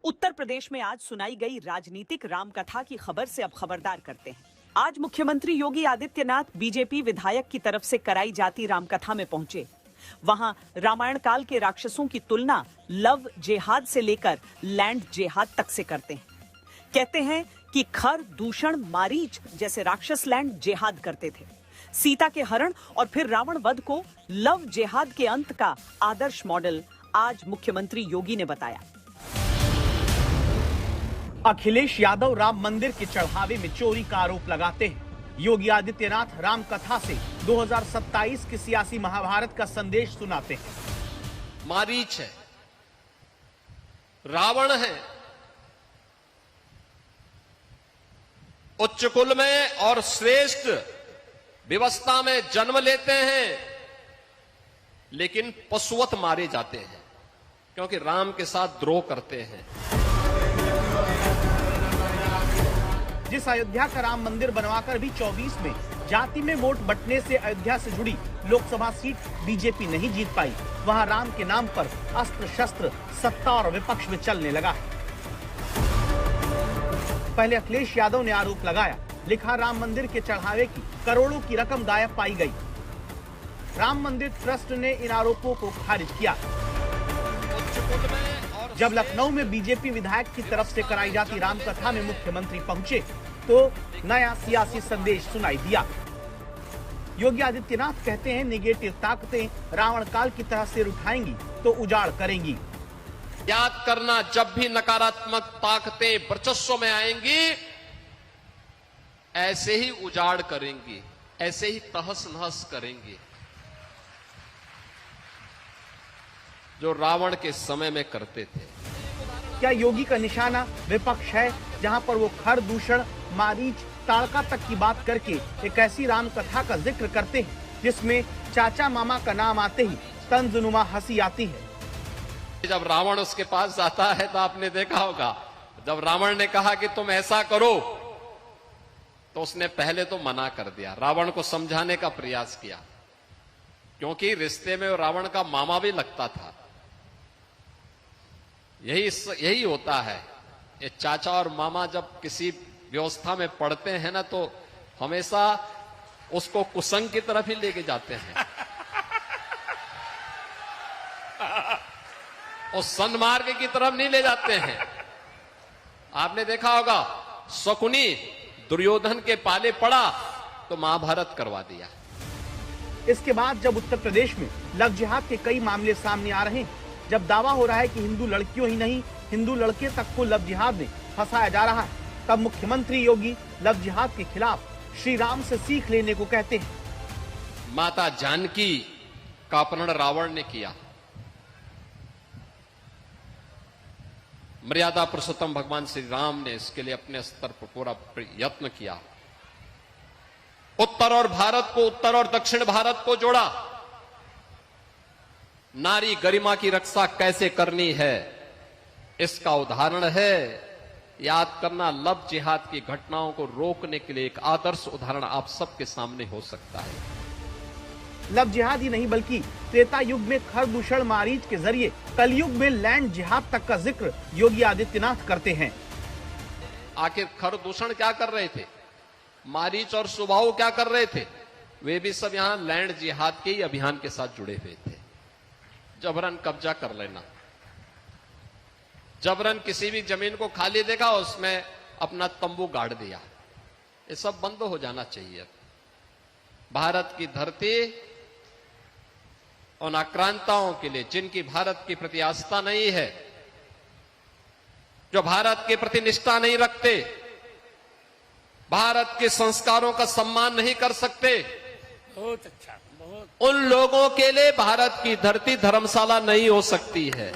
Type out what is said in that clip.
उत्तर प्रदेश में आज सुनाई गई राजनीतिक रामकथा की खबर से अब खबरदार करते हैं। आज मुख्यमंत्री योगी आदित्यनाथ बीजेपी विधायक की तरफ से कराई जाती रामकथा में पहुंचे। वहां रामायण काल के राक्षसों की तुलना लव जेहाद से लेकर लैंड जेहाद तक से करते हैं। कहते हैं कि खर, दूषण, मारीच जैसे राक्षस लैंड जेहाद करते थे। सीता के हरण और फिर रावण वध को लव जेहाद के अंत का आदर्श मॉडल आज मुख्यमंत्री योगी ने बताया। अखिलेश यादव राम मंदिर के चढ़ावे में चोरी का आरोप लगाते हैं। योगी आदित्यनाथ राम कथा से 2027 के सियासी महाभारत का संदेश सुनाते हैं। मारीच है, रावण है, उच्च कुल में और श्रेष्ठ व्यवस्था में जन्म लेते हैं, लेकिन पशुवत मारे जाते हैं क्योंकि राम के साथ द्रोह करते हैं। जिस अयोध्या का राम मंदिर बनवाकर भी 24 में जाति में वोट बंटने से अयोध्या से जुड़ी लोकसभा सीट बीजेपी नहीं जीत पाई, वहां राम के नाम पर अस्त्र शस्त्र सत्ता और विपक्ष में चलने लगा है। पहले अखिलेश यादव ने आरोप लगाया, लिखा राम मंदिर के चढ़ावे की करोड़ों की रकम गायब पाई गई। राम मंदिर ट्रस्ट ने इन आरोपों को खारिज किया। जब लखनऊ में बीजेपी विधायक की तरफ से कराई जाती रामकथा में मुख्यमंत्री पहुंचे तो नया सियासी संदेश सुनाई दिया। योगी आदित्यनाथ कहते हैं, नेगेटिव ताकतें रावण काल की तरह सिर उठाएंगी तो उजाड़ करेंगी। याद करना, जब भी नकारात्मक ताकतें वर्चस्व में आएंगी ऐसे ही उजाड़ करेंगी, ऐसे ही तहस नहस करेंगी जो रावण के समय में करते थे। क्या योगी का निशाना विपक्ष है, जहां पर वो खर, दूषण, मारीच, ताड़का तक की बात करके एक ऐसी राम कथा का जिक्र करते हैं जिसमें चाचा मामा का नाम आते ही तंजनुमा हंसी आती है। जब रावण उसके पास जाता है तो आपने देखा होगा, जब रावण ने कहा कि तुम ऐसा करो तो उसने पहले तो मना कर दिया, रावण को समझाने का प्रयास किया, क्योंकि रिश्ते में रावण का मामा भी लगता था। यही होता है, ये चाचा और मामा जब किसी व्यवस्था में पड़ते हैं ना तो हमेशा उसको कुसंग की तरफ ही लेके जाते हैं और सन्मार्ग की तरफ नहीं ले जाते हैं। आपने देखा होगा, शकुनी दुर्योधन के पाले पड़ा तो महाभारत करवा दिया। इसके बाद जब उत्तर प्रदेश में लव जिहाद के कई मामले सामने आ रहे हैं, जब दावा हो रहा है कि हिंदू लड़कियों ही नहीं हिंदू लड़के तक को लव जिहाद में फंसाया जा रहा है, तब मुख्यमंत्री योगी लव जिहाद के खिलाफ श्री राम से सीख लेने को कहते हैं। माता जानकी का अपहरण रावण ने किया, मर्यादा पुरुषोत्तम भगवान श्री राम ने इसके लिए अपने स्तर पर पूरा यत्न किया। उत्तर और दक्षिण भारत को जोड़ा। नारी गरिमा की रक्षा कैसे करनी है इसका उदाहरण है। याद करना, लव जिहाद की घटनाओं को रोकने के लिए एक आदर्श उदाहरण आप सबके सामने हो सकता है। लव जिहाद ही नहीं बल्कि त्रेता युग में खर, दूषण, मारीच के जरिए कलयुग में लैंड जिहाद तक का जिक्र योगी आदित्यनाथ करते हैं। आखिर खर दूषण क्या कर रहे थे, मारीच और सुबाहु क्या कर रहे थे, वे भी सब यहां लैंड जिहाद के ही अभियान के साथ जुड़े हुए थे। जबरन कब्जा कर लेना, जबरन किसी भी जमीन को खाली देखा उसमें अपना तंबू गाड़ दिया, ये सब बंद हो जाना चाहिए। भारत की धरती उन आक्रांताओं के लिए जिनकी भारत के प्रति आस्था नहीं है, जो भारत के प्रति निष्ठा नहीं रखते, भारत के संस्कारों का सम्मान नहीं कर सकते, बहुत अच्छा, उन लोगों के लिए भारत की धरती धर्मशाला नहीं हो सकती है।